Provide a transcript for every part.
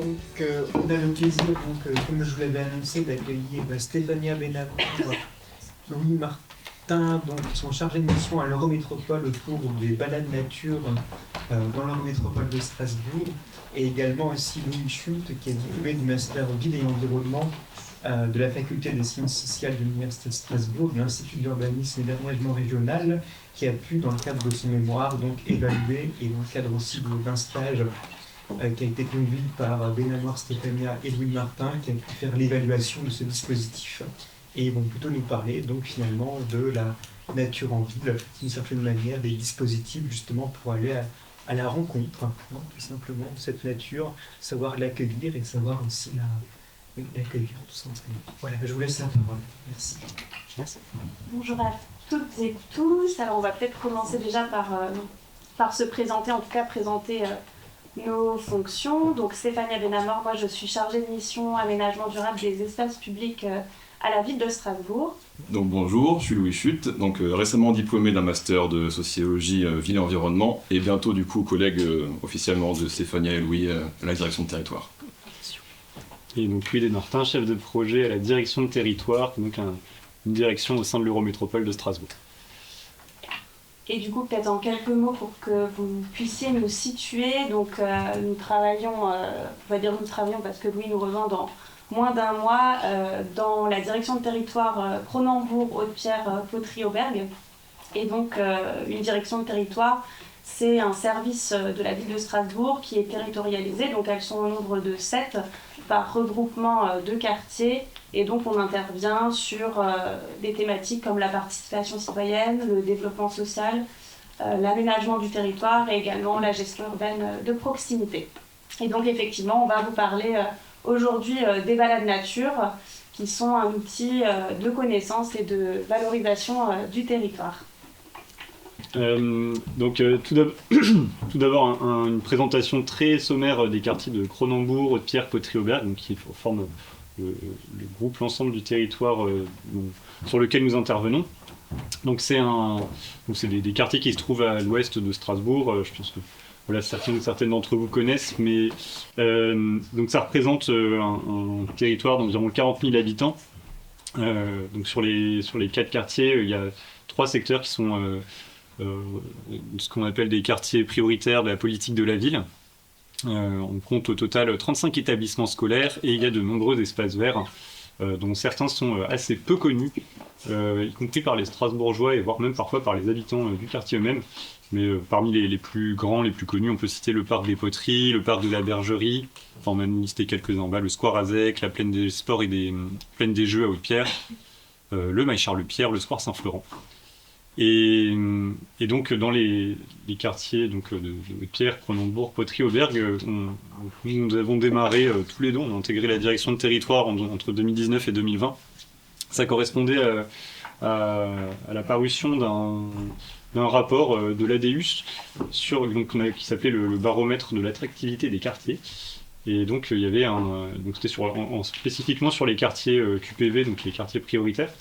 On a le plaisir, comme je vous l'avais annoncé, d'accueillir Stéphania Benamour, Louis Martin, qui sont chargés de mission à l'Eurométropole autour des balades nature dans l'Eurométropole de Strasbourg, et également aussi Louis Schult, qui est diplômé du Master Ville et Environnement de la Faculté des Sciences Sociales de l'Université de Strasbourg, de l'Institut d'Urbanisme et d'Aménagement Régional, qui a pu, dans le cadre de son mémoire, évaluer, et dans le cadre aussi d'un stage qui a été conduit par Benamour, Stéphania et Louis Martin, qui a pu faire l'évaluation de ce dispositif. Et ils vont plutôt nous parler, finalement, de la nature en ville, d'une certaine manière, des dispositifs, justement, pour aller à la rencontre, tout simplement, de cette nature, savoir l'accueillir et savoir aussi l'accueillir, tout simplement. Voilà, je vous laisse la parole. Merci. Bonjour à toutes et tous. Alors, on va peut-être commencer déjà par se présenter, en tout cas présenter nos fonctions. Donc, Stéphania Benamour, moi je suis chargée de mission aménagement durable des espaces publics à la ville de Strasbourg. Donc bonjour, je suis Louis Schult, récemment diplômé d'un master de sociologie ville et environnement et bientôt du coup collègue officiellement de Stéphania et Louis à la direction de territoire. Et donc Louis Desmartins, chef de projet à la direction de territoire, donc une direction au sein de l'Eurométropole de Strasbourg. Et du coup, peut-être en quelques mots pour que vous puissiez nous situer. Donc, nous travaillons parce que Louis nous rejoint dans moins d'un mois dans la direction de territoire Cronenbourg, Haute-Pierre, Poterie-Aubergue. Et donc, une direction de territoire, c'est un service de la ville de Strasbourg qui est territorialisé. Donc, elles sont au nombre de 7 par regroupement de quartiers. Et donc, on intervient sur des thématiques comme la participation citoyenne, le développement social, l'aménagement du territoire et également la gestion urbaine de proximité. Et donc, effectivement, on va vous parler aujourd'hui des balades nature, qui sont un outil de connaissance et de valorisation du territoire. Tout d'abord, une présentation très sommaire des quartiers de Cronenbourg, Haute-Pierre, Poterie-Aubergue, qui forment l'ensemble du territoire sur lequel nous intervenons. Donc c'est des quartiers qui se trouvent à l'ouest de Strasbourg. Je pense que certaines d'entre vous connaissent, mais donc ça représente un territoire d'environ 40 000 habitants. Donc sur les 4 quartiers, il y a 3 secteurs qui sont ce qu'on appelle des quartiers prioritaires de la politique de la ville. On compte au total 35 établissements scolaires et il y a de nombreux espaces verts dont certains sont assez peu connus, y compris par les Strasbourgeois et voire même parfois par les habitants du quartier eux-mêmes. Mais parmi les plus grands, les plus connus, on peut citer le parc des Poteries, le parc de la Bergerie, enfin on a listé quelques-uns, le square Azec, la plaine des sports et des plaines des jeux à Haute-Pierre, le Maille-Charles-Pierre, le square Saint-Florent. Et donc dans les quartiers de Haute-Pierre, Cronenbourg, Poterie-Aubergue, nous avons démarré tous les deux, on a intégré la direction de territoire entre 2019 et 2020. Ça correspondait à la parution d'un rapport de l'ADUS qui s'appelait le baromètre de l'attractivité des quartiers. Et donc il y avait c'était spécifiquement sur les quartiers QPV, donc les quartiers prioritaires,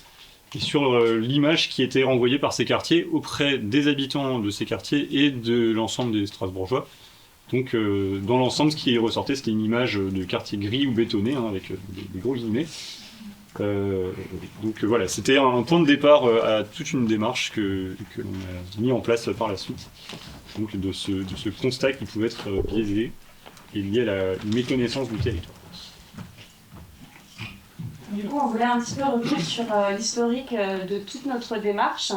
et sur l'image qui était renvoyée par ces quartiers auprès des habitants de ces quartiers et de l'ensemble des Strasbourgeois. Donc dans l'ensemble, ce qui ressortait, c'était une image de quartier gris ou bétonné, avec des gros guillemets. Donc voilà, c'était un point de départ à toute une démarche que l'on a mis en place par la suite. Donc de ce constat qui pouvait être biaisé et lié à la méconnaissance du territoire. Du coup, on voulait un petit peu revenir sur l'historique de toute notre démarche.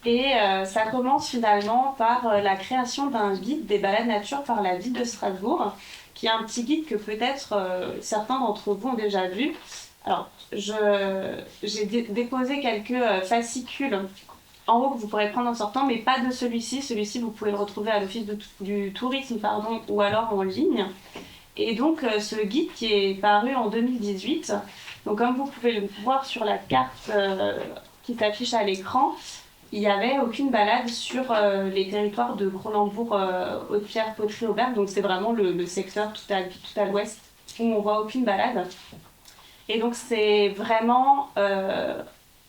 Et ça commence finalement par la création d'un guide des balades nature par la ville de Strasbourg, qui est un petit guide que peut-être certains d'entre vous ont déjà vu. Alors, j'ai déposé quelques fascicules en haut que vous pourrez prendre en sortant, mais pas de celui-ci. Celui-ci, vous pouvez le retrouver à l'Office du tourisme, ou alors en ligne. Et donc, ce guide qui est paru en 2018, donc comme vous pouvez le voir sur la carte qui s'affiche à l'écran, il n'y avait aucune balade sur les territoires de Cronenbourg, Haute-Pierre, Poterie-Aubergue. Donc, c'est vraiment le secteur tout à l'ouest où on ne voit aucune balade. Et donc, c'est vraiment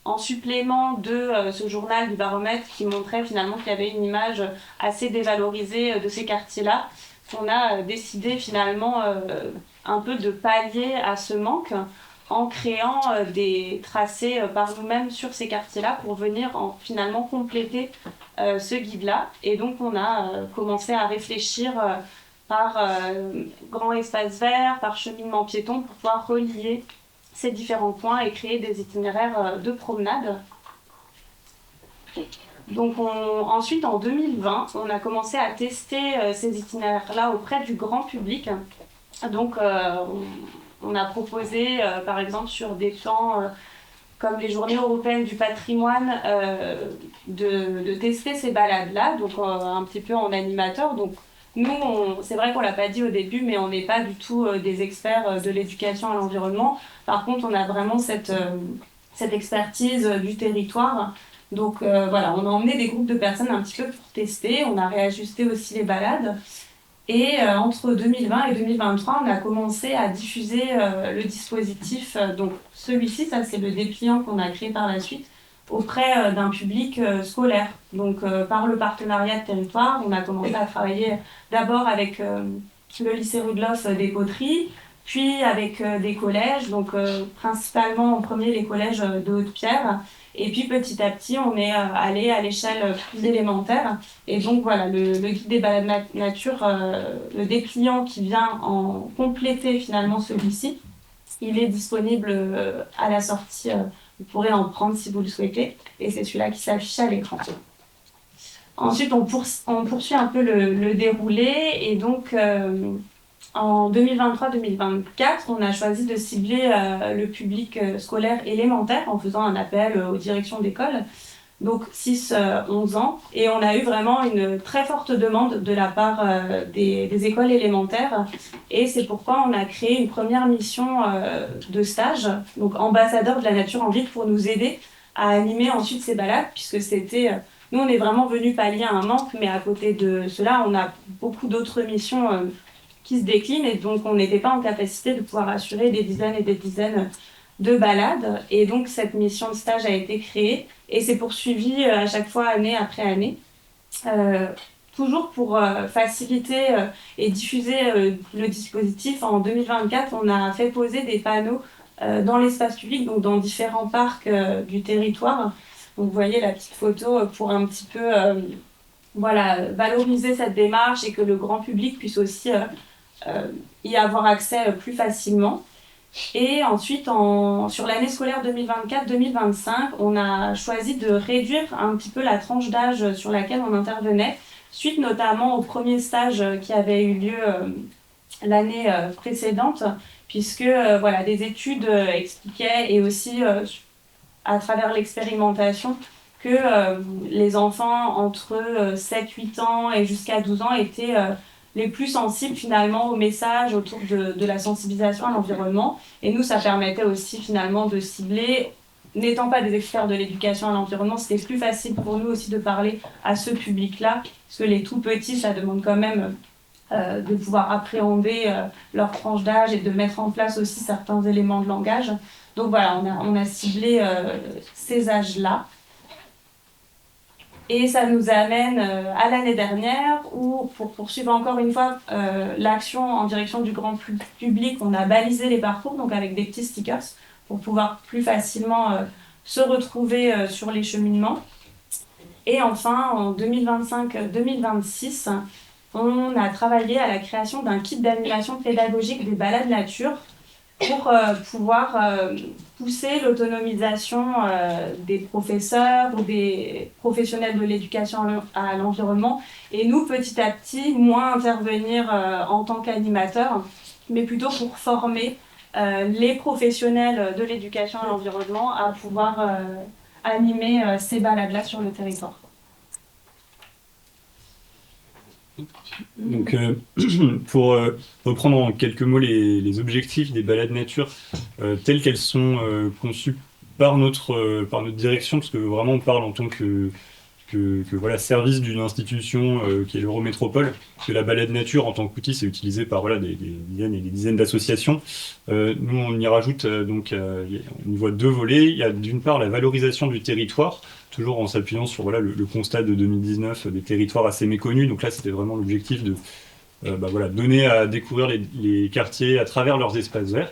en supplément de ce journal du baromètre qui montrait finalement qu'il y avait une image assez dévalorisée de ces quartiers-là, qu'on a décidé finalement un peu de pallier à ce manque en créant des tracés par nous-mêmes sur ces quartiers-là pour venir finalement compléter ce guide-là. Et donc on a commencé à réfléchir par grands espaces verts, par cheminement piéton pour pouvoir relier ces différents points et créer des itinéraires de promenade. Donc ensuite, en 2020, on a commencé à tester ces itinéraires-là auprès du grand public. Donc on a proposé, par exemple, sur des temps comme les Journées européennes du patrimoine, de tester ces balades-là, donc un petit peu en animateur. Donc nous, c'est vrai qu'on ne l'a pas dit au début, mais on n'est pas du tout des experts de l'éducation à l'environnement. Par contre, on a vraiment cette expertise du territoire. Donc voilà, on a emmené des groupes de personnes un petit peu pour tester, on a réajusté aussi les balades. Et entre 2020 et 2023, on a commencé à diffuser le dispositif. Donc celui-ci, ça c'est le dépliant qu'on a créé par la suite, auprès d'un public scolaire. Donc par le partenariat de territoire, on a commencé à travailler d'abord avec le lycée Rue de l'Os des Poteries, puis avec des collèges, donc principalement en premier les collèges de Haute-Pierre. Et puis petit à petit, on est allé à l'échelle plus élémentaire. Et donc voilà, le guide des balades nature, le dépliant qui vient en compléter finalement celui-ci, il est disponible à la sortie. Vous pourrez en prendre si vous le souhaitez. Et c'est celui-là qui s'affiche à l'écran. Ensuite, on poursuit un peu le déroulé. Et donc, en 2023-2024, on a choisi de cibler le public scolaire élémentaire en faisant un appel aux directions d'école, donc 6-11 ans. Et on a eu vraiment une très forte demande de la part des écoles élémentaires. Et c'est pourquoi on a créé une première mission de stage, donc ambassadeur de la nature en ville, pour nous aider à animer ensuite ces balades, puisque c'était... nous, on est vraiment venus pallier à un manque, mais à côté de cela, on a beaucoup d'autres missions qui se déclinent, et donc on n'était pas en capacité de pouvoir assurer des dizaines et des dizaines de balades. Et donc cette mission de stage a été créée et s'est poursuivie à chaque fois, année après année. Toujours pour faciliter et diffuser le dispositif, en 2024, on a fait poser des panneaux dans l'espace public, donc dans différents parcs du territoire. Donc vous voyez la petite photo pour un petit peu voilà, valoriser cette démarche et que le grand public puisse aussi y avoir accès plus facilement. Et ensuite, sur l'année scolaire 2024-2025, on a choisi de réduire un petit peu la tranche d'âge sur laquelle on intervenait, suite notamment au premier stage qui avait eu lieu l'année précédente, puisque voilà, des études expliquaient, et aussi à travers l'expérimentation, que les enfants entre 7-8 ans et jusqu'à 12 ans étaient les plus sensibles finalement aux messages autour de la sensibilisation à l'environnement. Et nous, ça permettait aussi finalement de cibler, n'étant pas des experts de l'éducation à l'environnement, c'était plus facile pour nous aussi de parler à ce public-là, parce que les tout petits, ça demande quand même de pouvoir appréhender leur tranche d'âge et de mettre en place aussi certains éléments de langage. Donc voilà, on a ciblé ces âges-là. Et ça nous amène à l'année dernière où, pour poursuivre encore une fois l'action en direction du grand public, on a balisé les parcours, donc avec des petits stickers, pour pouvoir plus facilement se retrouver sur les cheminements. Et enfin, en 2025-2026, on a travaillé à la création d'un kit d'animation pédagogique des balades nature pour pouvoir pousser l'autonomisation des professeurs ou des professionnels de l'éducation à l'environnement. Et nous, petit à petit, moins intervenir en tant qu'animateurs, mais plutôt pour former les professionnels de l'éducation à l'environnement à pouvoir animer ces balades-là sur le territoire. Donc, pour reprendre en quelques mots les objectifs des balades nature telles qu'elles sont conçues par notre direction, parce que vraiment on parle en tant que voilà, service d'une institution qui est l'Eurométropole, parce que la balade nature en tant qu'outil c'est utilisé par voilà, des dizaines et des dizaines d'associations. Nous on y rajoute donc on y voit deux volets. Il y a d'une part la valorisation du territoire, toujours en s'appuyant sur voilà, le constat de 2019 des territoires assez méconnus. Donc là c'était vraiment l'objectif donner à découvrir les quartiers à travers leurs espaces verts.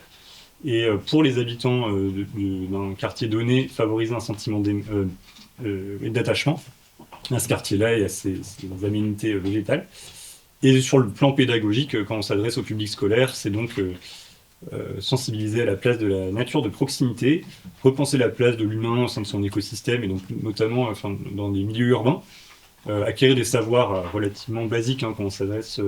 Et pour les habitants d'un quartier donné, favoriser un sentiment d'attachement à ce quartier-là et à ses aménités végétales. Et sur le plan pédagogique, quand on s'adresse au public scolaire, c'est donc sensibiliser à la place de la nature de proximité, repenser la place de l'humain au sein de son écosystème, et donc notamment dans des milieux urbains, acquérir des savoirs relativement basiques quand on s'adresse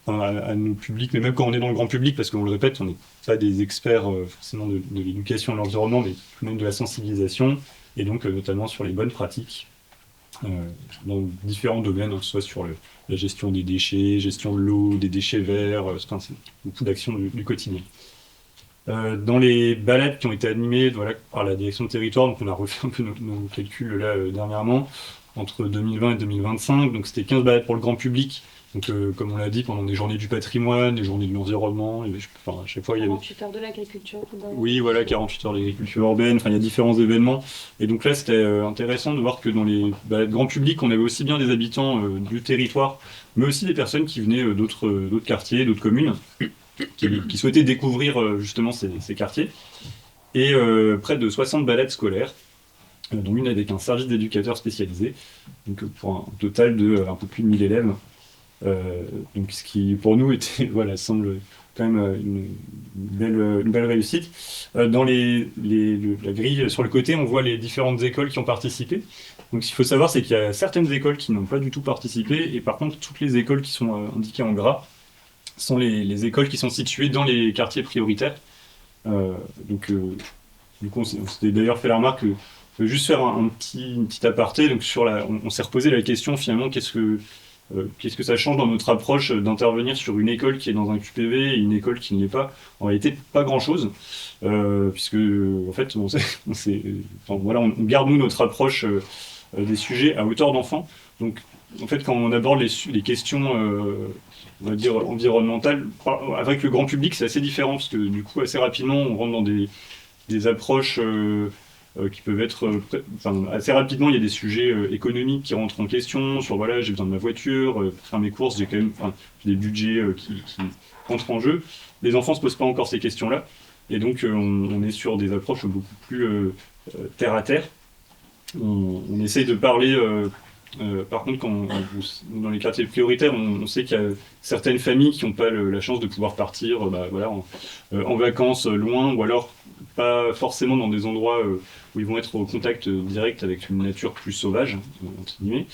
à nos publics, mais même quand on est dans le grand public, parce qu'on le répète, on n'est pas des experts forcément de l'éducation et de l'environnement, mais même de la sensibilisation, et donc notamment sur les bonnes pratiques dans différents domaines, soit sur la gestion des déchets, gestion de l'eau, des déchets verts, c'est beaucoup d'actions du quotidien. Dans les balades qui ont été animées par la direction de territoire, donc on a refait un peu nos calculs là dernièrement, entre 2020 et 2025, donc c'était 15 balades pour le grand public, donc comme on l'a dit, pendant des journées du patrimoine, des journées de l'environnement, à chaque fois il y avait... 48 heures de l'agriculture. Oui, voilà, 48 heures d'agriculture urbaine, il y a différents événements, et donc là c'était intéressant de voir que dans les balades grand public, on avait aussi bien des habitants du territoire, mais aussi des personnes qui venaient d'autres quartiers, d'autres communes, qui souhaitaient découvrir justement ces quartiers, et près de 60 balades scolaires, dont une avec un service d'éducateurs spécialisé, donc pour un total de un peu plus de 1000 élèves. Donc ce qui pour nous était semble quand même une belle réussite. Dans la grille sur le côté, on voit les différentes écoles qui ont participé. Donc ce qu'il faut savoir, c'est qu'il y a certaines écoles qui n'ont pas du tout participé, et par contre toutes les écoles qui sont indiquées en gras sont les écoles qui sont situées dans les quartiers prioritaires. Du coup, on s'était d'ailleurs fait la remarque que je veux juste faire un petit aparté. Donc on s'est reposé la question finalement, qu'est-ce que ça change dans notre approche d'intervenir sur une école qui est dans un QPV et une école qui ne l'est pas? En réalité, pas grand-chose, puisque en fait, on garde nous notre approche des sujets à hauteur d'enfant. Donc, en fait, quand on aborde les questions, on va dire environnementales, avec le grand public, c'est assez différent, parce que du coup, assez rapidement, on rentre dans des approches qui peuvent être... assez rapidement, il y a des sujets économiques qui rentrent en question, sur j'ai besoin de ma voiture, pour faire mes courses, j'ai quand même des budgets qui rentrent en jeu. Les enfants ne se posent pas encore ces questions-là, et donc on est sur des approches beaucoup plus terre à terre. On essaye de parler... par contre, dans les quartiers prioritaires, on sait qu'il y a certaines familles qui n'ont pas la chance de pouvoir partir en vacances loin, ou alors pas forcément dans des endroits où ils vont être au contact direct avec une nature plus sauvage, entre guillemets.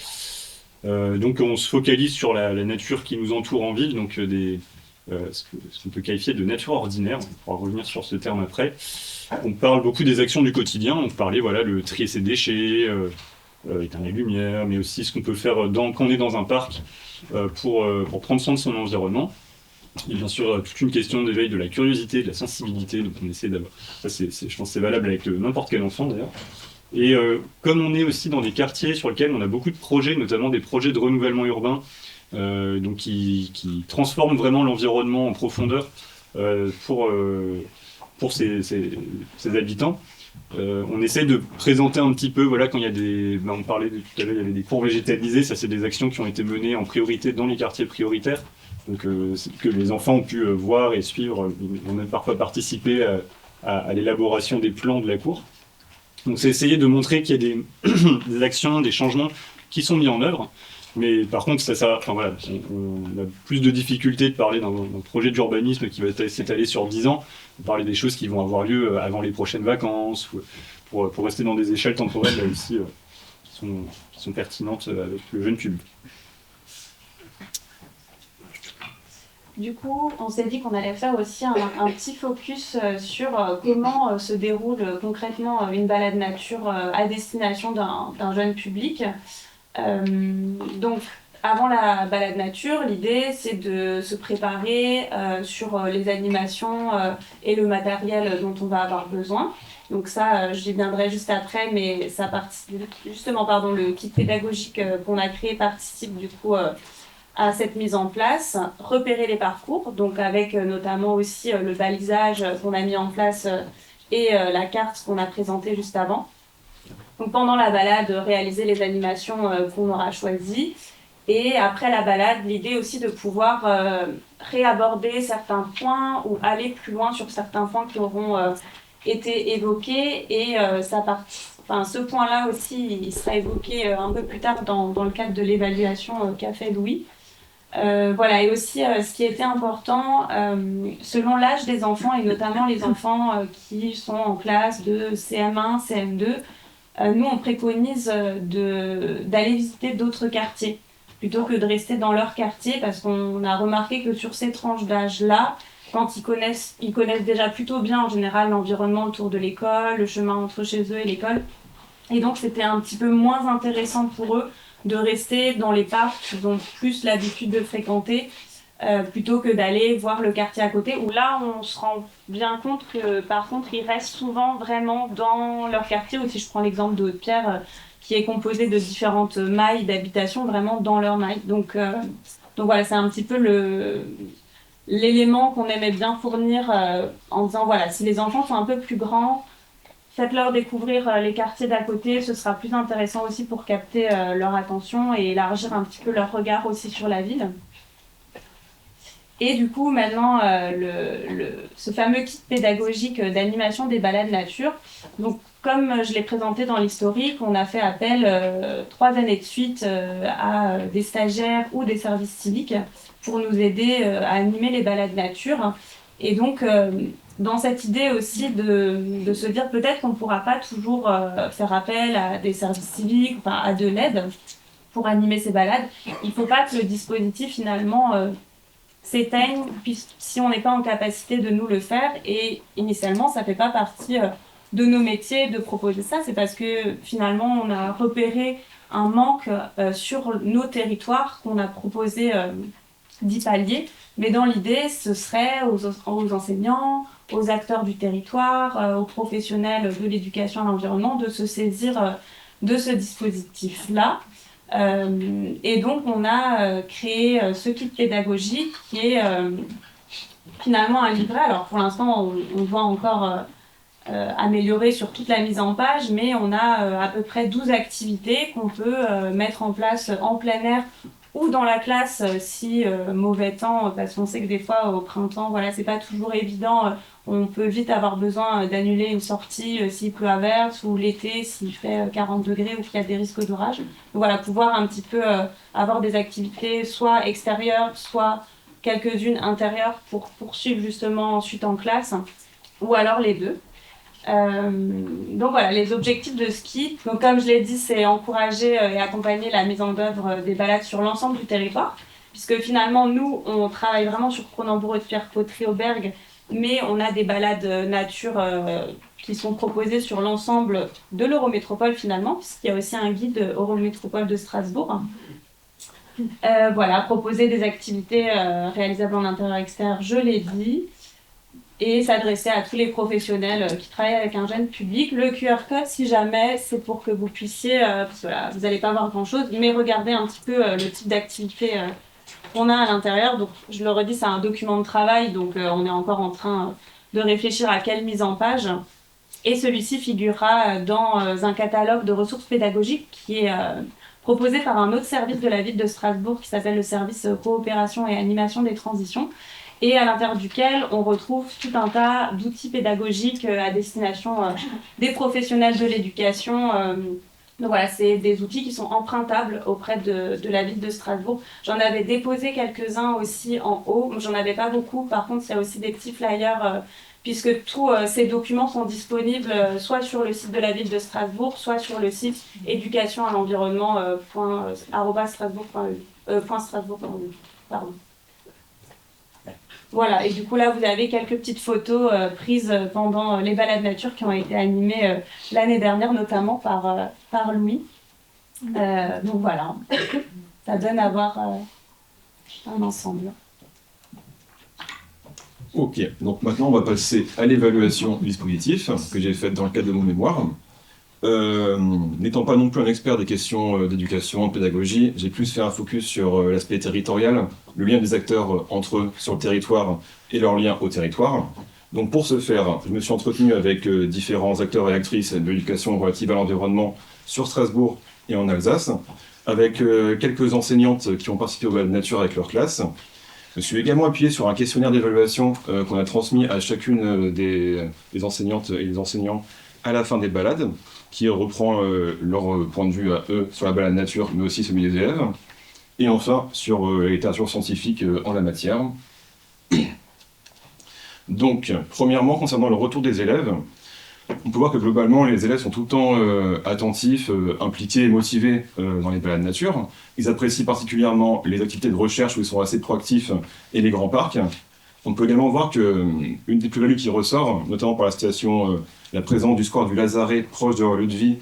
Donc on se focalise sur la nature qui nous entoure en ville, donc ce qu'on peut qualifier de nature ordinaire. On pourra revenir sur ce terme après. On parle beaucoup des actions du quotidien, on parlait le trier ses déchets, éteindre les lumières, mais aussi ce qu'on peut faire quand on est dans un parc pour prendre soin de son environnement. Et bien sûr, toute une question d'éveil de la curiosité, de la sensibilité, donc on essaie d'avoir... Ça, je pense que c'est valable avec n'importe quel enfant, d'ailleurs. Et comme on est aussi dans des quartiers sur lesquels on a beaucoup de projets, notamment des projets de renouvellement urbain, donc qui transforment vraiment l'environnement en profondeur pour ses habitants, on essaie de présenter un petit peu, quand il y a on parlait tout à l'heure, il y avait des cours végétalisés, ça c'est des actions qui ont été menées en priorité dans les quartiers prioritaires, donc que les enfants ont pu voir et suivre, on a même parfois participé à l'élaboration des plans de la cour. Donc c'est essayer de montrer qu'il y a des actions, des changements qui sont mis en œuvre, mais par contre on a plus de difficultés de parler d'un projet d'urbanisme qui va s'étaler sur 10 ans, de parler des choses qui vont avoir lieu avant les prochaines vacances, ou pour rester dans des échelles temporelles là aussi qui sont pertinentes avec le jeune public. Du coup, on s'est dit qu'on allait faire aussi un petit focus sur comment se déroule concrètement une balade nature à destination d'un jeune public. Donc, avant la balade nature, l'idée c'est de se préparer sur les animations et le matériel dont on va avoir besoin. Donc ça, j'y viendrai juste après, mais ça participe le kit pédagogique qu'on a créé participe du coup à cette mise en place. Repérer les parcours, donc avec notamment aussi le balisage qu'on a mis en place et la carte qu'on a présentée juste avant. Donc pendant la balade, réaliser les animations qu'on aura choisies Et après la balade, l'idée aussi de pouvoir réaborder certains points ou aller plus loin sur certains points qui auront été évoqués. Et ce point-là aussi, il sera évoqué un peu plus tard dans le cadre de l'évaluation qu'a fait Louis. Voilà, et aussi ce qui était important, selon l'âge des enfants, et notamment les enfants qui sont en classe de CM1, CM2, nous on préconise d'aller visiter d'autres quartiers plutôt que de rester dans leur quartier, parce qu'on a remarqué que sur ces tranches d'âge-là, quand ils connaissent déjà plutôt bien en général l'environnement autour de l'école, le chemin entre chez eux et l'école, et donc c'était un petit peu moins intéressant pour eux de rester dans les parcs qu'ils ont plus l'habitude de fréquenter, plutôt que d'aller voir le quartier à côté, où là on se rend bien compte que par contre ils restent souvent vraiment dans leur quartier, ou si je prends l'exemple de Haute-Pierre, qui est composé de différentes mailles d'habitation, vraiment dans leur maille. Donc voilà, c'est un petit peu l'élément qu'on aimait bien fournir en disant, voilà, si les enfants sont un peu plus grands, faites-leur découvrir les quartiers d'à côté, ce sera plus intéressant aussi pour capter leur attention et élargir un petit peu leur regard aussi sur la ville. Et du coup, maintenant, ce fameux kit pédagogique d'animation des balades nature, donc comme je l'ai présenté dans l'historique, on a fait appel 3 années de suite à des stagiaires ou des services civiques pour nous aider à animer les balades nature. Et donc, dans cette idée aussi de se dire peut-être qu'on ne pourra pas toujours faire appel à des services civiques, enfin à de l'aide pour animer ces balades, il ne faut pas que le dispositif finalement s'éteigne si on n'est pas en capacité de nous le faire. Et initialement, ça ne fait pas partie de nos métiers de proposer ça, c'est parce que finalement on a repéré un manque sur nos territoires qu'on a proposé d'y pallier. Mais dans l'idée, ce serait aux enseignants, aux acteurs du territoire, aux professionnels de l'éducation à l'environnement de se saisir de ce dispositif-là. Et donc on a créé ce kit pédagogique qui est finalement un livret. Alors pour l'instant on voit encore améliorer sur toute la mise en page, mais on a à peu près 12 activités qu'on peut mettre en place en plein air ou dans la classe si mauvais temps, parce qu'on sait que des fois au printemps, voilà, c'est pas toujours évident, on peut vite avoir besoin d'annuler une sortie s'il pleut à verse, ou l'été s'il fait 40 degrés ou qu'il y a des risques d'orage. Donc voilà, pouvoir un petit peu avoir des activités soit extérieures, soit quelques-unes intérieures pour poursuivre justement ensuite en classe, ou alors les deux. Donc voilà, les objectifs de ce kit. Donc comme je l'ai dit, c'est encourager et accompagner la mise en œuvre des balades sur l'ensemble du territoire, puisque finalement nous on travaille vraiment sur Cronenbourg, Haute-Pierre, Poterie, Aubergue, mais on a des balades nature qui sont proposées sur l'ensemble de l'Eurométropole finalement, puisqu'il y a aussi un guide Eurométropole de Strasbourg. Voilà, proposer des activités réalisables en intérieur-extérieur, je l'ai dit, et s'adresser à tous les professionnels qui travaillent avec un jeune public. Le QR code, si jamais, c'est pour que vous puissiez, parce que là, vous n'allez pas voir grand-chose, mais regardez un petit peu le type d'activité qu'on a à l'intérieur. Donc, je le redis, c'est un document de travail, donc on est encore en train de réfléchir à quelle mise en page. Et celui-ci figurera dans un catalogue de ressources pédagogiques qui est proposé par un autre service de la ville de Strasbourg qui s'appelle le service coopération et animation des transitions, et à l'intérieur duquel on retrouve tout un tas d'outils pédagogiques à destination des professionnels de l'éducation. Donc voilà, c'est des outils qui sont empruntables auprès de la ville de Strasbourg. J'en avais déposé quelques-uns aussi en haut, j'en avais pas beaucoup. Par contre, il y a aussi des petits flyers, puisque tous ces documents sont disponibles soit sur le site de la ville de Strasbourg, soit sur le site éducation à l'environnement .strasbourg.eu. Pardon. Voilà, et du coup là vous avez quelques petites photos prises pendant les balades nature qui ont été animées l'année dernière, notamment par Louis. Donc voilà, ça donne à voir un ensemble. Ok, donc maintenant on va passer à l'évaluation du dispositif que j'ai faite dans le cadre de mon mémoire. N'étant pas non plus un expert des questions d'éducation, de pédagogie, j'ai plus fait un focus sur l'aspect territorial, le lien des acteurs entre eux sur le territoire et leur lien au territoire. Donc pour ce faire, je me suis entretenu avec différents acteurs et actrices de l'éducation relative à l'environnement sur Strasbourg et en Alsace. avec quelques enseignantes qui ont participé aux balades nature avec leur classe. Je me suis également appuyé sur un questionnaire d'évaluation qu'on a transmis à chacune des enseignantes et des enseignants à la fin des balades, qui reprend leur point de vue à eux sur la balade nature, mais aussi celui des élèves. Et enfin, sur la littérature scientifique en la matière. Donc, premièrement, concernant le retour des élèves, on peut voir que globalement, les élèves sont tout le temps attentifs, impliqués et motivés dans les balades nature. Ils apprécient particulièrement les activités de recherche où ils sont assez proactifs et les grands parcs. On peut également voir qu'une des plus-values qui ressort, notamment par la citation la présence du square du Lazaret proche de leur lieu de vie,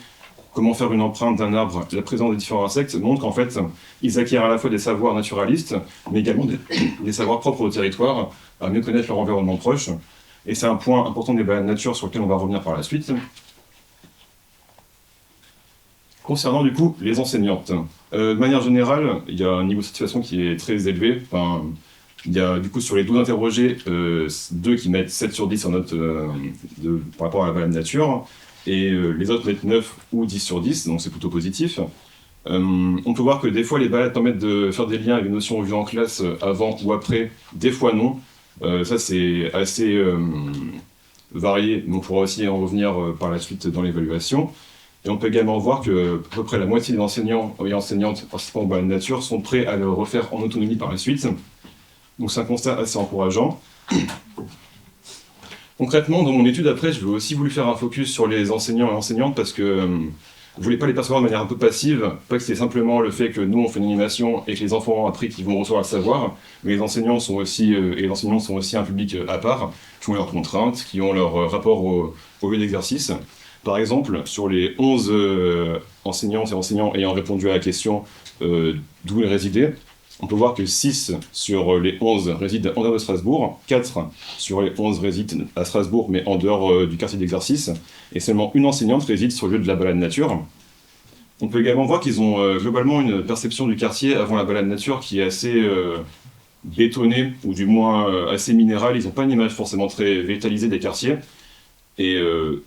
comment faire une empreinte d'un arbre, la présence des différents insectes, montre qu'en fait, ils acquièrent à la fois des savoirs naturalistes, mais également des savoirs propres au territoire, à mieux connaître leur environnement proche. Et c'est un point important des balades nature sur lequel on va revenir par la suite. Concernant du coup les enseignantes, de manière générale, il y a un niveau de satisfaction qui est très élevé. Enfin, il y a du coup sur les 12 interrogés, 2 qui mettent 7 sur 10 en note par rapport à la balade nature, et les autres mettent 9 ou 10 sur 10, donc c'est plutôt positif. On peut voir que des fois les balades permettent de faire des liens avec des notions vues en classe avant ou après, des fois non. Ça c'est assez varié, mais on pourra aussi en revenir par la suite dans l'évaluation. Et on peut également voir que à peu près la moitié des enseignants et enseignantes participant aux balades nature sont prêts à le refaire en autonomie par la suite. Donc c'est un constat assez encourageant. Concrètement, dans mon étude après, je vais aussi voulu faire un focus sur les enseignants et enseignantes parce que je voulais pas les percevoir de manière un peu passive, pas que c'est simplement le fait que nous on fait une animation et que les enfants ont appris qu'ils vont recevoir le savoir, mais les enseignants sont aussi, et les enseignants sont aussi un public à part, qui ont leurs contraintes, qui ont leur rapport au lieu d'exercice. Par exemple, sur les 11 enseignantes et enseignants ayant répondu à la question d'où ils résidaient, on peut voir que 6 sur les 11 résident en dehors de Strasbourg, 4 sur les 11 résident à Strasbourg mais en dehors du quartier d'exercice, et seulement une enseignante réside sur le lieu de la balade nature. On peut également voir qu'ils ont globalement une perception du quartier avant la balade nature qui est assez bétonnée, ou du moins assez minérale. Ils n'ont pas une image forcément très végétalisée des quartiers. Et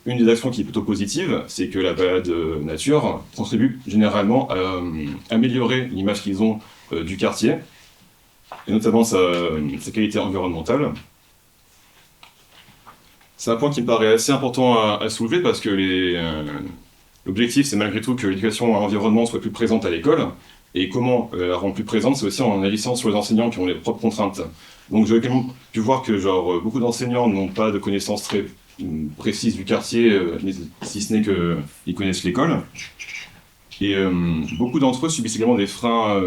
une des actions qui est plutôt positive, c'est que la balade nature contribue généralement à améliorer l'image qu'ils ont du quartier, et notamment sa qualité environnementale. C'est un point qui me paraît assez important à soulever parce que l'objectif, c'est malgré tout que l'éducation à l'environnement soit plus présente à l'école, et comment la rendre plus présente, c'est aussi en agissant sur les enseignants qui ont les propres contraintes. Donc j'ai également pu voir que beaucoup d'enseignants n'ont pas de connaissances très précises du quartier, si ce n'est qu'ils connaissent l'école. Et beaucoup d'entre eux subissent également des freins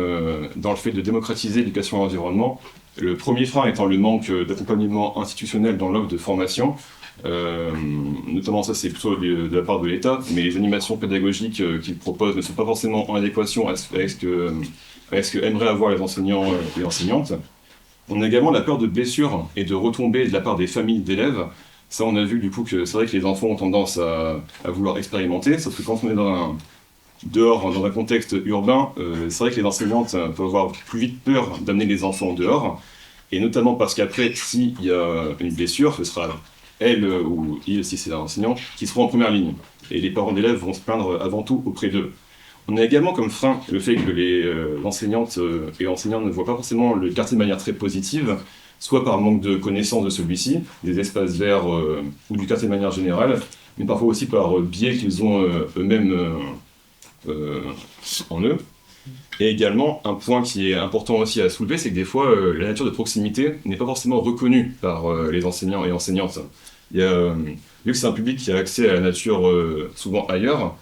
dans le fait de démocratiser l'éducation à l'environnement. Le premier frein étant le manque d'accompagnement institutionnel dans l'offre de formation. Notamment ça c'est plutôt de la part de l'État, mais les animations pédagogiques qu'ils proposent ne sont pas forcément en adéquation avec ce que aimeraient avoir les enseignants et enseignantes. On a également la peur de blessures et de retombées de la part des familles d'élèves. Ça on a vu du coup que c'est vrai que les enfants ont tendance à vouloir expérimenter, sauf que quand on est dehors, dans un contexte urbain, c'est vrai que les enseignantes peuvent avoir plus vite peur d'amener les enfants dehors, et notamment parce qu'après, s'il y a une blessure, ce sera elle ou il, si c'est un enseignant, qui seront en première ligne. Et les parents d'élèves vont se plaindre avant tout auprès d'eux. On a également comme frein le fait que les enseignantes et enseignants ne voient pas forcément le quartier de manière très positive, soit par manque de connaissance de celui-ci, des espaces verts ou du quartier de manière générale, mais parfois aussi par biais qu'ils ont eux-mêmes en eux. Et également, un point qui est important aussi à soulever, c'est que des fois, la nature de proximité n'est pas forcément reconnue par les enseignants et enseignantes. Vu que c'est un public qui a accès à la nature souvent ailleurs,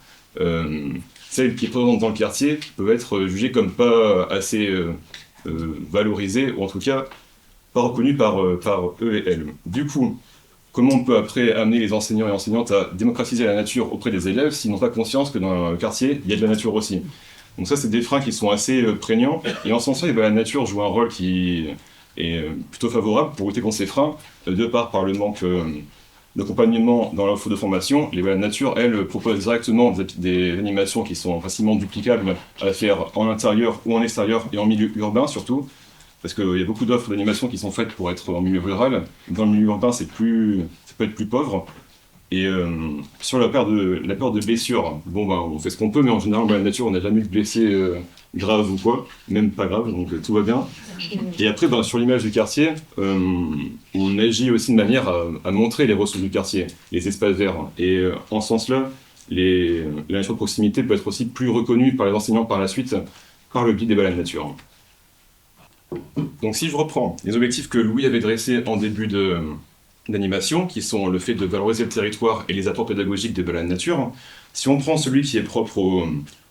celle qui est présente dans le quartier peut être jugée comme pas assez valorisée, ou en tout cas pas reconnue par eux et elles. Du coup, comment on peut après amener les enseignants et enseignantes à démocratiser la nature auprès des élèves s'ils n'ont pas conscience que dans le quartier, il y a de la nature aussi? Donc ça, c'est des freins qui sont assez prégnants, et en ce sens-là, la nature joue un rôle qui est plutôt favorable pour lutter contre ces freins, de par le manque d'accompagnement dans l'offre de formation. Les balades nature, elles, proposent directement des animations qui sont facilement duplicables à faire en intérieur ou en extérieur, et en milieu urbain surtout, parce qu'il y a beaucoup d'offres d'animation qui sont faites pour être en milieu rural. Dans le milieu urbain, ça peut être plus pauvre. Et sur la peur de blessure, bon, bah, on fait ce qu'on peut, mais en général, dans la nature, on n'a jamais eu de blessés graves ou quoi, même pas graves, donc tout va bien. Et après, bah, sur l'image du quartier, on agit aussi de manière à montrer les ressources du quartier, les espaces verts. Et en ce sens-là, la nature de proximité peut être aussi plus reconnue par les enseignants par la suite, par le biais des balades nature. Donc si je reprends les objectifs que Louis avait dressés en début d'animation, qui sont le fait de valoriser le territoire et les apports pédagogiques des balades nature, si on prend celui qui est propre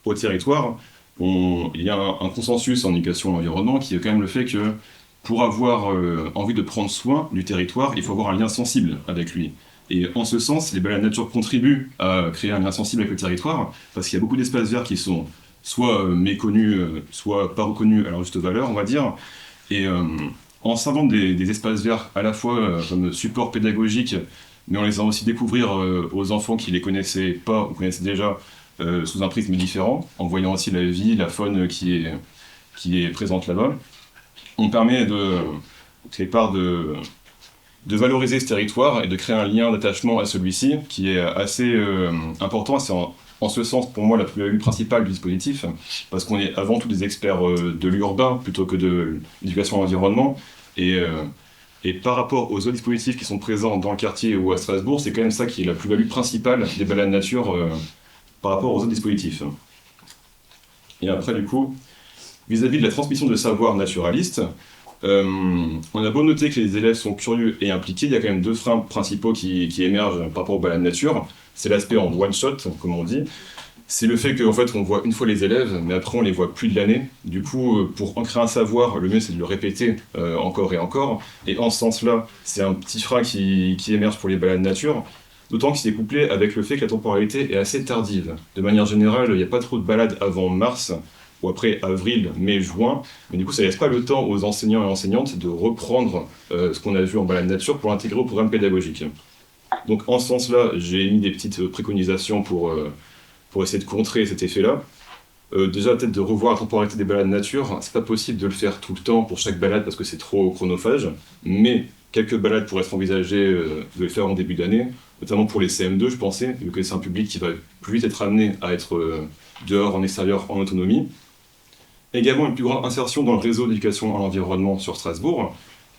au territoire, il y a un consensus en éducation et environnement qui est quand même le fait que pour avoir envie de prendre soin du territoire, il faut avoir un lien sensible avec lui. Et en ce sens, les balades nature contribuent à créer un lien sensible avec le territoire, parce qu'il y a beaucoup d'espaces verts qui sont soit méconnus, soit pas reconnus à leur juste valeur, on va dire. Et en servant des espaces verts à la fois comme support pédagogique, mais en les faisant aussi découvrir aux enfants qui les connaissaient pas ou connaissaient déjà sous un prisme différent, en voyant aussi la vie, la faune qui est présente là-bas, on permet quelque part de valoriser ce territoire et de créer un lien d'attachement à celui-ci qui est assez important. C'est en ce sens, pour moi, la plus-value principale du dispositif, parce qu'on est avant tout des experts de l'urbain plutôt que de l'éducation à l'environnement. Et par rapport aux autres dispositifs qui sont présents dans le quartier ou à Strasbourg, c'est quand même ça qui est la plus-value principale des balades nature par rapport aux autres dispositifs. Et après, du coup, vis-à-vis de la transmission de savoir naturaliste, on a beau noter que les élèves sont curieux et impliqués, il y a quand même deux freins principaux qui émergent par rapport aux balades nature. C'est l'aspect en one-shot, comme on dit. C'est le fait qu'en fait, on voit une fois les élèves, mais après, on les voit plus de l'année. Du coup, pour ancrer un savoir, le mieux, c'est de le répéter encore et encore. Et en ce sens-là, c'est un petit frein qui émerge pour les balades nature. D'autant qu'il s'est couplé avec le fait que la temporalité est assez tardive. De manière générale, il n'y a pas trop de balades avant mars, ou après avril, mai, juin. Mais du coup, ça laisse pas le temps aux enseignants et enseignantes de reprendre ce qu'on a vu en balade nature pour l'intégrer au programme pédagogique. Donc en ce sens-là, j'ai mis des petites préconisations pour essayer de contrer cet effet-là. Déjà, peut-être de revoir la temporalité des balades nature. C'est pas possible de le faire tout le temps pour chaque balade parce que c'est trop chronophage. Mais quelques balades pourraient être envisagées de les faire en début d'année, notamment pour les CM2, je pensais, vu que c'est un public qui va plus vite être amené à être dehors, en extérieur, en autonomie. Également, une plus grande insertion dans le réseau d'éducation à l'environnement sur Strasbourg.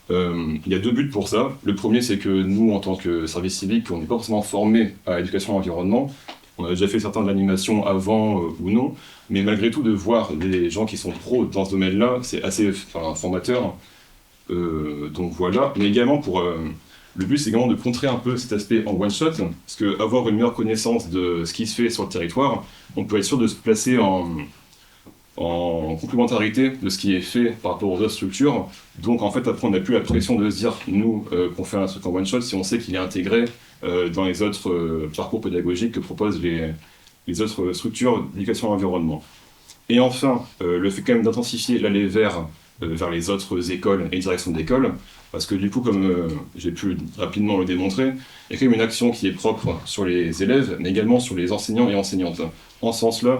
Il y a deux buts pour ça. Le premier, c'est que nous, en tant que service civique, on n'est pas forcément formés à l'éducation à l'environnement. On a déjà fait certains de l'animation avant ou non, mais malgré tout, de voir des gens qui sont pros dans ce domaine-là, c'est assez formateur. Donc voilà. Mais également, le but, c'est également de contrer un peu cet aspect en one-shot, parce qu'avoir une meilleure connaissance de ce qui se fait sur le territoire, on peut être sûr de se placer en complémentarité de ce qui est fait par rapport aux autres structures. Donc en fait, après, on n'a plus la pression de se dire, nous, qu'on fait un truc en one-shot, si on sait qu'il est intégré dans les autres parcours pédagogiques que proposent les autres structures d'éducation à l'environnement. Et enfin, le fait quand même d'intensifier l'aller vers les autres écoles et directions d'école, parce que du coup, comme j'ai pu rapidement le démontrer, il y a quand même une action qui est propre sur les élèves, mais également sur les enseignants et enseignantes. En ce sens-là,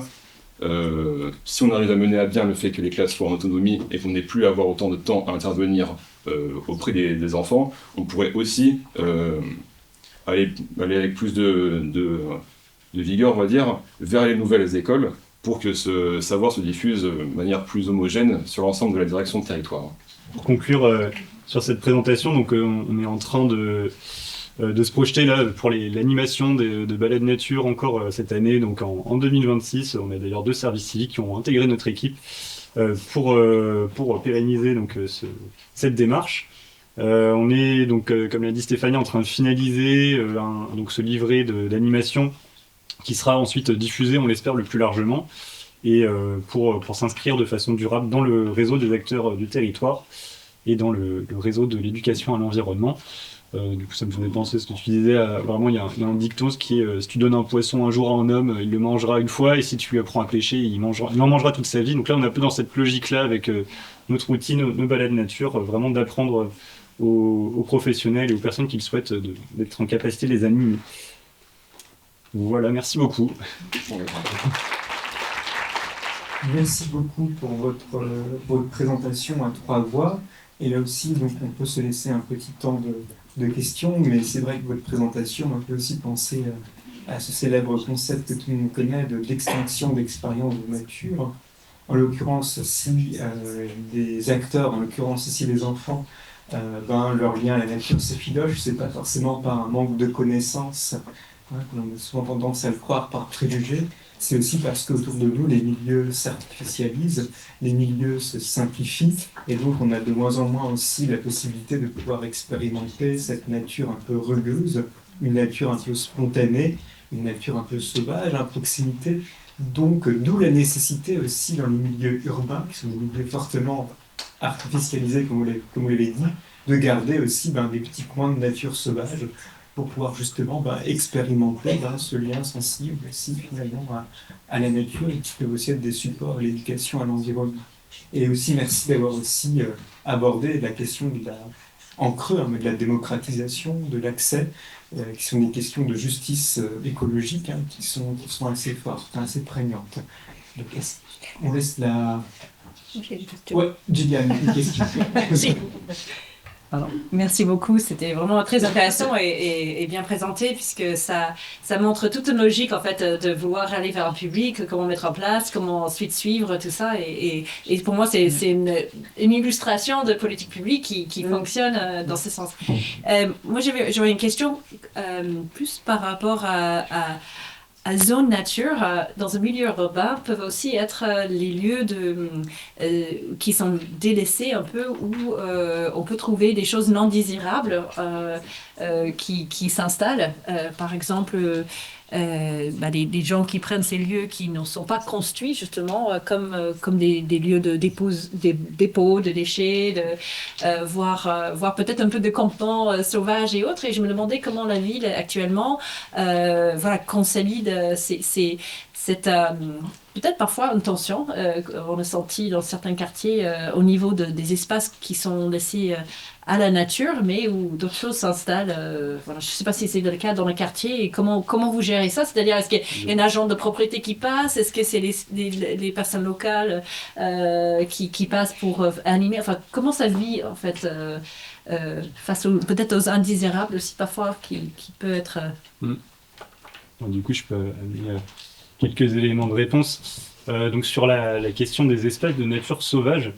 si on arrive à mener à bien le fait que les classes soient en autonomie et qu'on n'ait plus à avoir autant de temps à intervenir auprès des enfants, on pourrait aussi aller avec plus de vigueur, on va dire, vers les nouvelles écoles pour que ce savoir se diffuse de manière plus homogène sur l'ensemble de la direction de territoire. Pour conclure sur cette présentation, donc, on est en train de se projeter là pour l'animation de balades nature encore cette année, donc en 2026. On a d'ailleurs 2 services civiques qui ont intégré notre équipe pour pérenniser donc, cette démarche. On est donc, comme l'a dit Stéphanie, en train de finaliser donc ce livret d'animation qui sera ensuite diffusé, on l'espère, le plus largement, et pour s'inscrire de façon durable dans le réseau des acteurs du territoire et dans le réseau de l'éducation à l'environnement. Du coup, ça me faisait penser à ce que tu disais. Vraiment, il y a un dicton qui est si tu donnes un poisson un jour à un homme, il le mangera une fois, et si tu lui apprends à pêcher, il en mangera toute sa vie. Donc là, on est un peu dans cette logique-là avec notre routine, nos balades nature, vraiment d'apprendre aux professionnels et aux personnes qui le souhaitent d'être en capacité de les animer. Voilà, merci beaucoup. Merci beaucoup pour votre présentation à 3 voix. Et là aussi, donc, on peut se laisser un petit temps de questions, mais c'est vrai que votre présentation m'a fait aussi penser à ce célèbre concept que tout le monde connaît d'extinction d'expérience de nature. En l'occurrence, si des acteurs, en l'occurrence ici les enfants, leur lien à la nature s'effiloche, c'est pas forcément par un manque de connaissances, hein, qu'on a souvent tendance à le croire par préjugé, c'est aussi parce qu'autour de nous, les milieux s'artificialisent, les milieux se simplifient, et donc on a de moins en moins aussi la possibilité de pouvoir expérimenter cette nature un peu rugueuse, une nature un peu spontanée, une nature un peu sauvage, à proximité. Donc, d'où la nécessité aussi dans les milieux urbains, qui sont des milieux fortement artificialisés, comme vous l'avez dit, de garder aussi des petits coins de nature sauvage pour pouvoir justement expérimenter ce lien sensible aussi finalement à la nature et qui peut aussi être des supports à l'éducation à l'environnement. Et aussi merci d'avoir aussi abordé la question en creux, mais de la démocratisation, de l'accès, qui sont des questions de justice écologique qui sont assez fortes, assez prégnantes. Donc, on laisse la... Ouais, Gillian, une question. Pardon. Merci beaucoup, c'était vraiment très intéressant et bien présenté puisque ça montre toute une logique en fait de vouloir aller vers un public, comment mettre en place, comment ensuite suivre tout ça et pour moi c'est une illustration de politique publique qui fonctionne dans ce sens. Moi j'aurais une question plus par rapport à zone nature, dans un milieu urbain, peuvent aussi être les lieux qui sont délaissés un peu, où on peut trouver des choses non désirables qui s'installent. Par exemple, des gens qui prennent ces lieux qui ne sont pas construits, justement, comme des lieux de dépôt de déchets, voire peut-être un peu de campements sauvages et autres. Et je me demandais comment la ville, actuellement, consolide cette peut-être parfois une tension qu'on a senti dans certains quartiers au niveau des espaces qui sont laissés à la nature, mais où d'autres choses s'installent. Je ne sais pas si c'est le cas dans le quartier et comment vous gérez ça. C'est-à-dire, est-ce qu'il y a un agent de propriété qui passe? Est-ce que c'est les personnes locales qui passent pour animer? Enfin, comment ça vit en fait face peut-être aux indésirables aussi parfois qui peut être... Du coup, je peux amener quelques éléments de réponse. Donc sur la question des espaces de nature sauvage,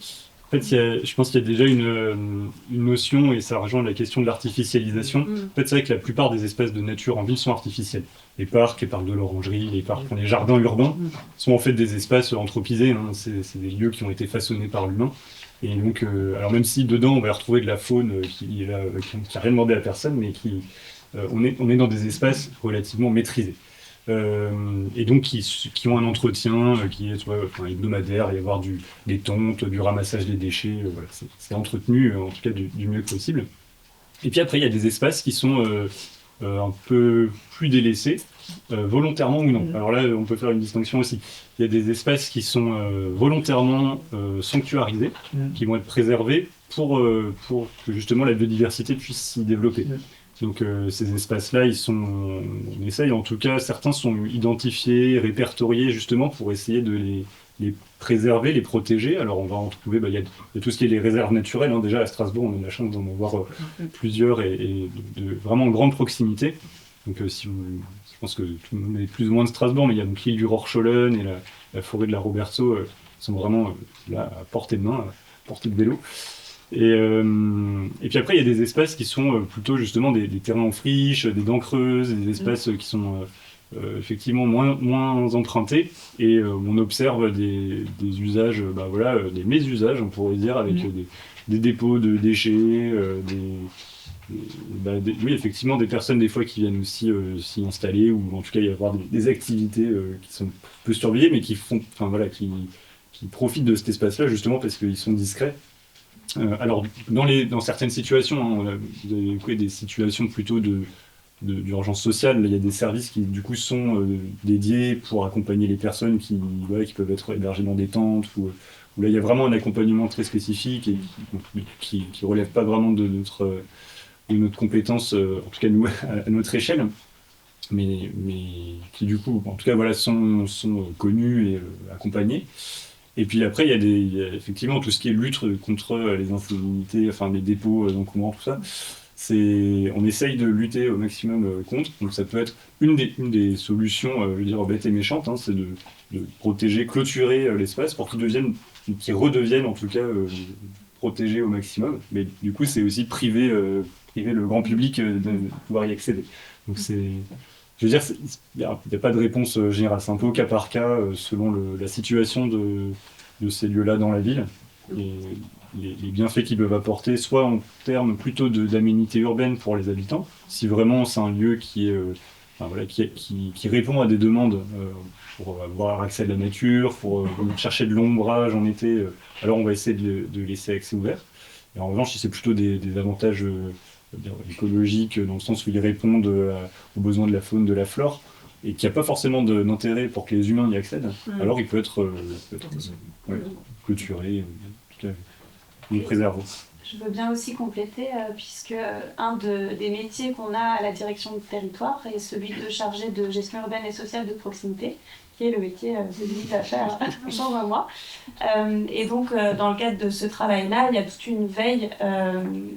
en fait, je pense qu'il y a déjà une notion, et ça rejoint la question de l'artificialisation. En fait, c'est vrai que la plupart des espaces de nature en ville sont artificiels. Les parcs de l'orangerie, les parcs, les jardins urbains sont en fait des espaces anthropisés. C'est des lieux qui ont été façonnés par l'humain. Et donc, alors même si dedans on va retrouver de la faune qui n'a rien demandé à personne, mais on est dans des espaces relativement maîtrisés. Et donc qui ont un entretien qui est hebdomadaire, il va y avoir des tontes, du ramassage des déchets, c'est entretenu en tout cas du mieux possible. Et puis après il y a des espaces qui sont un peu plus délaissés, volontairement ou non. Alors là on peut faire une distinction aussi. Il y a des espaces qui sont volontairement sanctuarisés, qui vont être préservés pour que justement la biodiversité puisse s'y développer. Donc ces espaces-là, on essaye, en tout cas, certains sont identifiés, répertoriés justement pour essayer de les préserver, les protéger. Alors on va en trouver, il y a tout ce qui est les réserves naturelles. Déjà à Strasbourg, on a la chance d'en avoir plusieurs et de vraiment grande proximité. Donc je pense que tout le monde est plus ou moins de Strasbourg, mais il y a donc l'île du Rorschollen et la forêt de la Roberceau sont vraiment là à portée de main, à portée de vélo. Et puis après, il y a des espaces qui sont plutôt justement des terrains en friche, des dents creuses, des espaces qui sont effectivement moins empruntés. Et on observe des usages, des mésusages, on pourrait dire, avec des dépôts de déchets, oui, effectivement, des personnes des fois qui viennent aussi s'y installer, ou en tout cas y avoir des activités qui sont peu surveillées, mais qui profitent de cet espace-là justement parce qu'ils sont discrets. Alors, dans certaines situations, vous avez écouté des situations plutôt d'urgence sociale. Il y a des services qui, du coup, sont dédiés pour accompagner les personnes qui peuvent être hébergées dans des tentes, où là, il y a vraiment un accompagnement très spécifique et qui ne relève pas vraiment de notre compétence, en tout cas, nous, à notre échelle, mais qui, du coup, en tout cas, sont connus et accompagnés. Et puis après, il y a effectivement tout ce qui est lutte contre les incivilités, les dépôts d'encombrement, tout ça. on essaye de lutter au maximum contre. Donc ça peut être une des solutions, je veux dire, bêtes et méchantes, hein, c'est de protéger, clôturer l'espace pour qu'il redevienne en tout cas protégé au maximum. Mais du coup, c'est aussi priver le grand public de pouvoir y accéder. Donc je veux dire, il n'y a pas de réponse générale. C'est un peu au cas par cas selon la situation de ces lieux-là dans la ville. Et les bienfaits qu'ils peuvent apporter, soit en termes plutôt d'aménités urbaines pour les habitants, si vraiment c'est un lieu qui est, qui répond à des demandes pour avoir accès à de la nature, pour chercher de l'ombrage en été, alors on va essayer de laisser accès ouvert. Et en revanche, si c'est plutôt des avantages écologiques, dans le sens où ils répondent aux besoins de la faune, de la flore, et qu'il n'y a pas forcément d'intérêt pour que les humains y accèdent, alors il peut être clôturé, en tout cas, préservé. Je veux bien aussi compléter, puisque des métiers qu'on a à la direction du territoire est celui de chargé de gestion urbaine et sociale de proximité, qui est le métier de limite à faire change à moi. Et donc, dans le cadre de ce travail-là, il y a toute une veille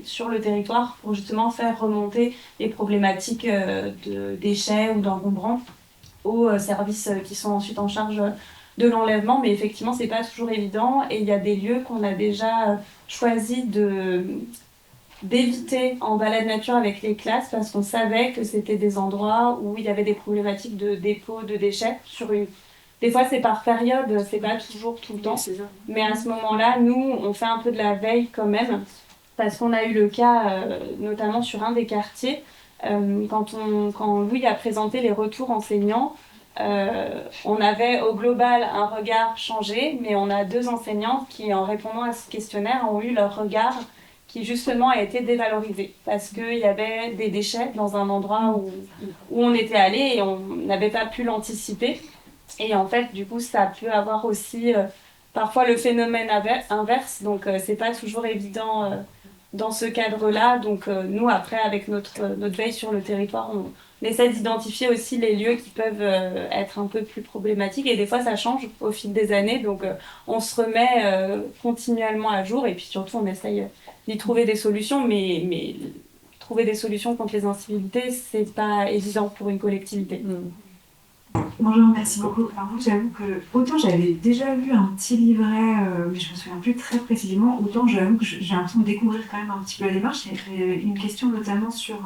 sur le territoire pour justement faire remonter les problématiques de déchets ou d'encombrants aux services qui sont ensuite en charge de l'enlèvement, mais effectivement, c'est pas toujours évident. Et il y a des lieux qu'on a déjà choisi d'éviter en balade nature avec les classes parce qu'on savait que c'était des endroits où il y avait des problématiques de dépôt de déchets Des fois, c'est par période, c'est pas toujours tout le temps. Mais à ce moment-là, nous, on fait un peu de la veille quand même parce qu'on a eu le cas, notamment sur un des quartiers, quand Louis a présenté les retours enseignants. On avait au global un regard changé, mais on a 2 enseignantes qui, en répondant à ce questionnaire, ont eu leur regard qui justement a été dévalorisé parce qu'il y avait des déchets dans un endroit où on était allé et on n'avait pas pu l'anticiper. Et en fait, du coup, ça a pu avoir aussi parfois le phénomène inverse, donc c'est pas toujours évident dans ce cadre-là. Donc nous, après, avec notre veille sur le territoire, on essaie d'identifier aussi les lieux qui peuvent être un peu plus problématiques. Et des fois, ça change au fil des années. Donc, on se remet continuellement à jour. Et puis surtout, on essaye d'y trouver des solutions. Mais trouver des solutions contre les incivilités, c'est pas évident pour une collectivité. Bonjour, merci beaucoup. Alors moi, j'avoue que autant j'avais déjà vu un petit livret, mais je me souviens plus très précisément, autant j'avoue que j'ai l'impression de découvrir quand même un petit peu la démarche. J'ai une question notamment sur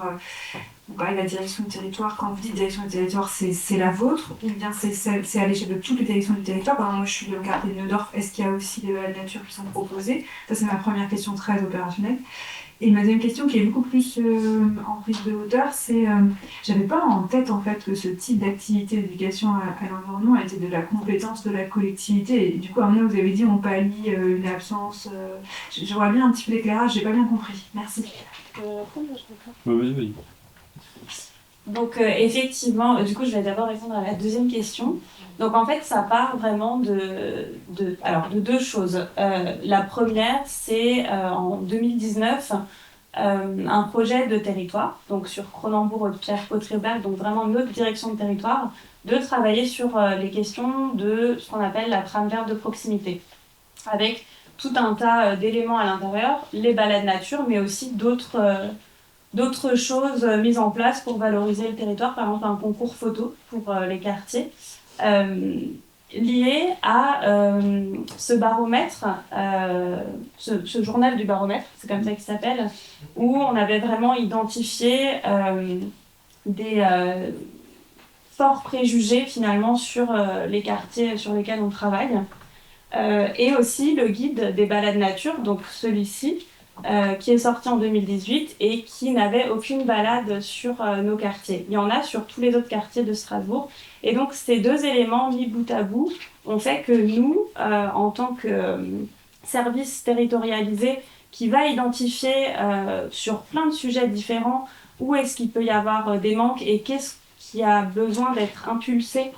la direction du territoire. Quand vous dites direction du territoire, c'est la vôtre ou bien c'est à l'échelle de toutes les directions du territoire? Par exemple, moi je suis le quartier de Neudorf, est-ce qu'il y a aussi de la nature qui sont proposées? Ça c'est ma première question très opérationnelle. Et ma deuxième question, qui est beaucoup plus en prise de hauteur, c'est j'avais pas en tête en fait que ce type d'activité d'éducation à l'environnement était de la compétence de la collectivité. Et du coup, à un moment, vous avez dit on pallie une absence. J'aurais bien un petit peu d'éclairage, j'ai pas bien compris. Merci. Oui. Donc effectivement, du coup, je vais d'abord répondre à la deuxième question. Donc en fait, ça part vraiment de 2 choses. La première, c'est en 2019, un projet de territoire, donc sur Cronenbourg-Haute-Pierre-Potré-Auberg, donc vraiment notre direction de territoire, de travailler sur les questions de ce qu'on appelle la trame verte de proximité, avec tout un tas d'éléments à l'intérieur, les balades nature, mais aussi d'autres choses mises en place pour valoriser le territoire, par exemple un concours photo pour les quartiers, lié à ce baromètre, ce journal du baromètre, c'est comme ça qu'il s'appelle, où on avait vraiment identifié des forts préjugés finalement sur les quartiers sur lesquels on travaille, et aussi le guide des balades nature, donc celui-ci, qui est sorti en 2018 et qui n'avait aucune balade sur nos quartiers. Il y en a sur tous les autres quartiers de Strasbourg. Et donc ces 2 éléments mis bout à bout ont fait que nous, en tant que service territorialisé qui va identifier sur plein de sujets différents où est-ce qu'il peut y avoir des manques et qu'est-ce qui a besoin d'être impulsé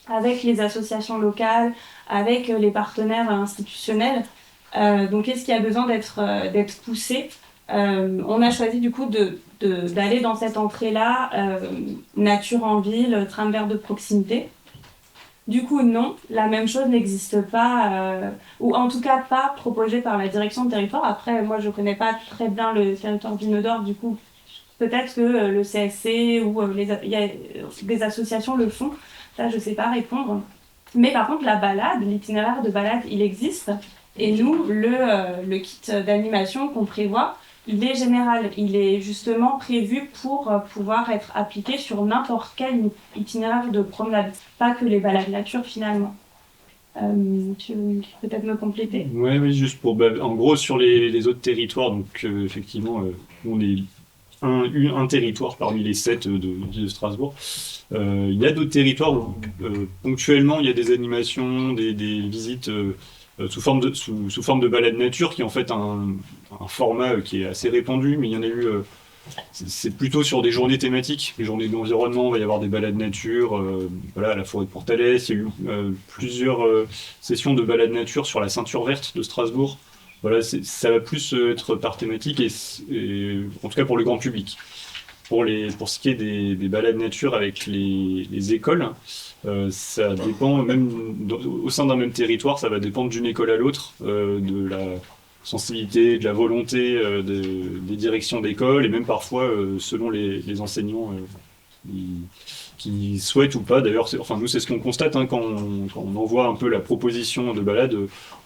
avec les associations locales, avec les partenaires institutionnels, donc qu'est-ce qui a besoin d'être poussé. On a choisi du coup d'aller dans cette entrée-là, nature en ville, trame verte de proximité. Du coup, non, la même chose n'existe pas, ou en tout cas pas proposée par la direction de territoire. Après, moi, je connais pas très bien le territoire du Neudorf, du coup, Peut-être que le CSC ou il y a des associations le font, ça je ne sais pas répondre. Mais par contre, la balade, l'itinéraire de balade, il existe. Et nous, le kit d'animation qu'on prévoit, il est général. Il est justement prévu pour pouvoir être appliqué sur n'importe quel itinéraire de promenade, pas que les balades nature finalement. Tu veux peut-être me compléter? Oui, juste pour... en gros, sur les autres territoires, donc effectivement, on est un territoire parmi les 7 de Strasbourg. Il y a d'autres territoires où ponctuellement il y a des animations, des visites sous forme de balade nature, qui est en fait un format qui est assez répandu, mais il y en a eu... c'est plutôt sur des journées thématiques, les journées d'environnement, il va y avoir des balades nature, voilà, à la forêt de Port-Alès, il y a eu plusieurs sessions de balade nature sur la ceinture verte de Strasbourg. Voilà, ça va plus être par thématique, et en tout cas pour le grand public. Pour ce qui est des balades nature avec les écoles, ça dépend, même au sein d'un même territoire, ça va dépendre d'une école à l'autre, de la sensibilité, de la volonté des directions d'école, et même parfois selon les enseignants qui souhaitent ou pas. D'ailleurs, nous c'est ce qu'on constate quand on envoie un peu la proposition de balade.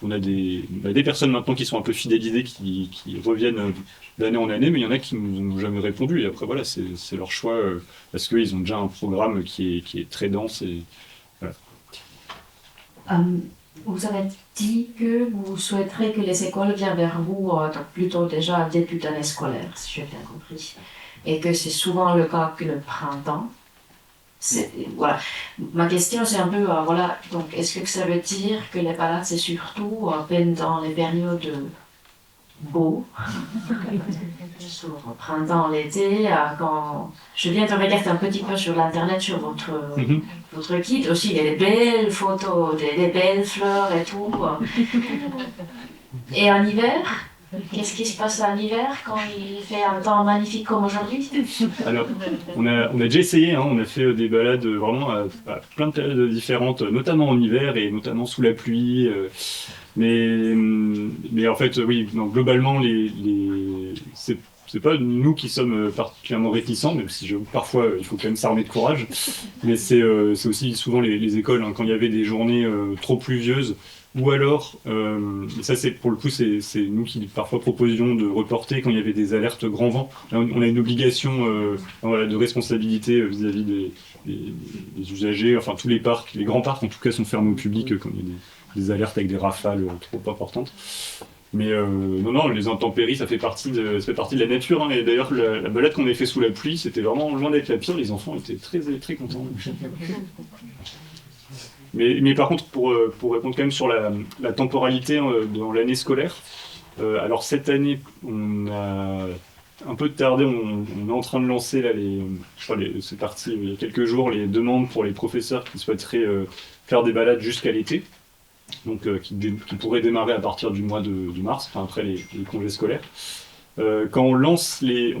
On a des personnes maintenant qui sont un peu fidélisées, qui reviennent d'année en année, mais il y en a qui nous ont jamais répondu. Et après voilà, c'est leur choix parce qu'ils ont déjà un programme qui est très dense. Et voilà. Vous avez dit que vous souhaiterez que les écoles viennent vers vous donc plutôt déjà début d'année scolaire, si j'ai bien compris, et que c'est souvent le cas que le printemps. Voilà. Ma question c'est un peu, voilà, donc est-ce que ça veut dire que les balades c'est surtout pendant les périodes beaux, sur le printemps, l'été, quand je viens de regarder un petit peu sur l'internet sur votre kit, aussi il y a des belles photos, des belles fleurs et tout. Et en hiver, qu'est-ce qui se passe en hiver quand il fait un temps magnifique comme aujourd'hui? Alors, on a déjà essayé, on a fait des balades vraiment à plein de périodes différentes, notamment en hiver et notamment sous la pluie. Mais en fait, oui, non, globalement, c'est pas nous qui sommes particulièrement réticents, même si parfois il faut quand même s'armer de courage. Mais c'est aussi souvent les écoles, quand il y avait des journées trop pluvieuses, ou alors, ça c'est pour le coup, c'est nous qui parfois proposions de reporter quand il y avait des alertes grand vent. Là, on a une obligation de responsabilité vis-à-vis des usagers. Enfin, tous les parcs, les grands parcs en tout cas, sont fermés au public quand il y a des alertes avec des rafales trop importantes. Mais non, les intempéries, ça fait partie de la nature. Et d'ailleurs, la balade qu'on avait fait sous la pluie, c'était vraiment loin d'être la pire. Les enfants étaient très, très contents. Mais par contre, pour répondre quand même sur la temporalité dans l'année scolaire, alors cette année, on a un peu tardé, on est en train de lancer, là, c'est parti il y a quelques jours, les demandes pour les professeurs qui souhaiteraient faire des balades jusqu'à l'été, donc qui pourraient démarrer à partir du mois de mars, après les congés scolaires. Quand on lance les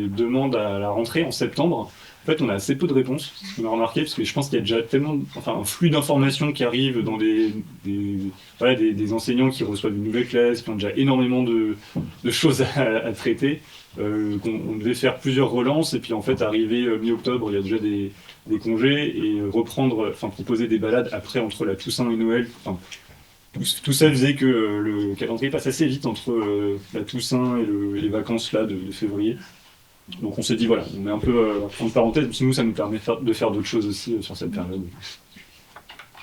demandes à la rentrée en septembre, en fait, on a assez peu de réponses, ce qu'on a remarqué, parce que je pense qu'il y a déjà tellement, un flux d'informations qui arrivent dans des enseignants qui reçoivent une nouvelle classe, qui ont déjà énormément de choses à traiter, qu'on devait faire plusieurs relances, et puis en fait, arrivé mi-octobre, il y a déjà des congés, et proposer des balades après, entre la Toussaint et Noël. Tout ça faisait que le calendrier passe assez vite entre la Toussaint et les vacances là, de février. Donc on s'est dit, voilà, on met un peu en parenthèse, sinon ça nous permet de faire d'autres choses aussi sur cette période.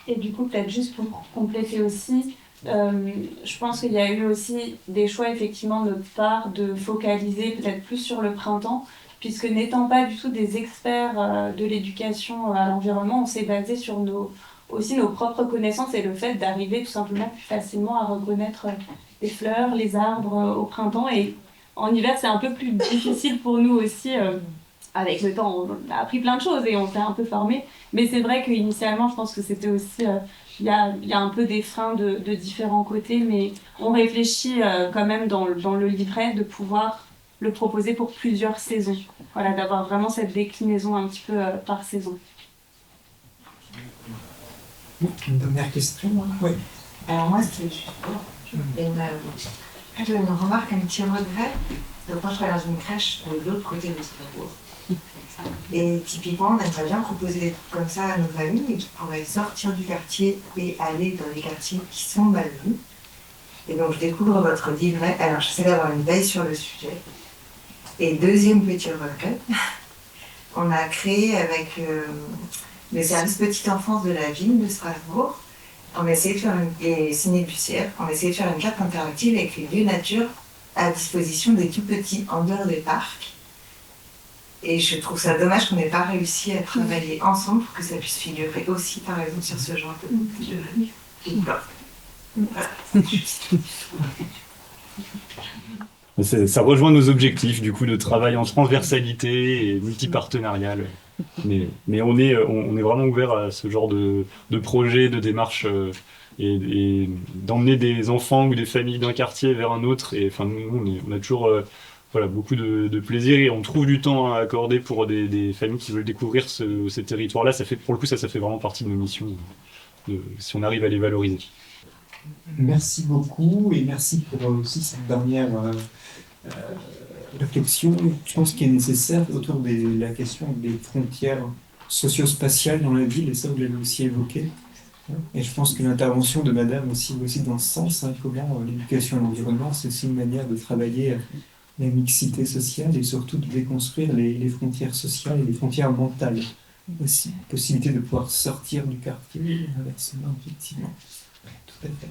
Et du coup, peut-être juste pour compléter aussi, je pense qu'il y a eu aussi des choix effectivement de notre part de focaliser peut-être plus sur le printemps, puisque n'étant pas du tout des experts de l'éducation à l'environnement, on s'est basé sur nos propres connaissances et le fait d'arriver tout simplement plus facilement à reconnaître les fleurs, les arbres au printemps. Et en hiver, c'est un peu plus difficile pour nous aussi. Avec le temps, on a appris plein de choses et on s'est un peu formé. Mais c'est vrai qu'initialement, je pense que c'était aussi... Il y a un peu des freins de différents côtés, mais on réfléchit quand même dans le livret de pouvoir le proposer pour plusieurs saisons. Voilà, d'avoir vraiment cette déclinaison un petit peu par saison. Une dernière question. Oui. Alors moi, c'était juste j'avais une remarque, un petit regret. Donc moi, je travaille dans une crèche de l'autre côté de Strasbourg. Et typiquement, on aimerait bien proposer des trucs comme ça à nos familles qui pourraient sortir du quartier et aller dans les quartiers qui sont mal vus. Et donc, je découvre votre livret. Alors, j'essaie d'avoir une veille sur le sujet. Et deuxième petit regret, on a créé avec le service petite enfance de la ville de Strasbourg, on a essayé de faire et Ciné Bussière, on a essayé de faire une carte interactive avec les lieux nature à disposition des tout petits en dehors des parcs. Et je trouve ça dommage qu'on n'ait pas réussi à travailler ensemble pour que ça puisse figurer aussi, par exemple, sur ce genre de livre. Ça rejoint nos objectifs du coup de travail en transversalité et multipartenarial. Mais on est vraiment ouvert à ce genre de projet, de démarche et d'emmener des enfants ou des familles d'un quartier vers un autre. Et enfin, nous, on a toujours voilà, beaucoup de plaisir et on trouve du temps à accorder pour des familles qui veulent découvrir ces territoires-là. Pour le coup, ça fait vraiment partie de nos missions, si on arrive à les valoriser. Merci beaucoup et merci pour aussi cette dernière réflexion. Je pense qu'il est nécessaire autour de la question des frontières socio-spatiales dans la ville, et ça vous l'avez aussi évoqué. Et je pense que l'intervention de Madame aussi dans ce sens, comment l'éducation à l'environnement, c'est aussi une manière de travailler la mixité sociale et surtout de déconstruire les frontières sociales et les frontières mentales. Aussi, possibilité de pouvoir sortir du quartier, inversement, effectivement. Tout à fait.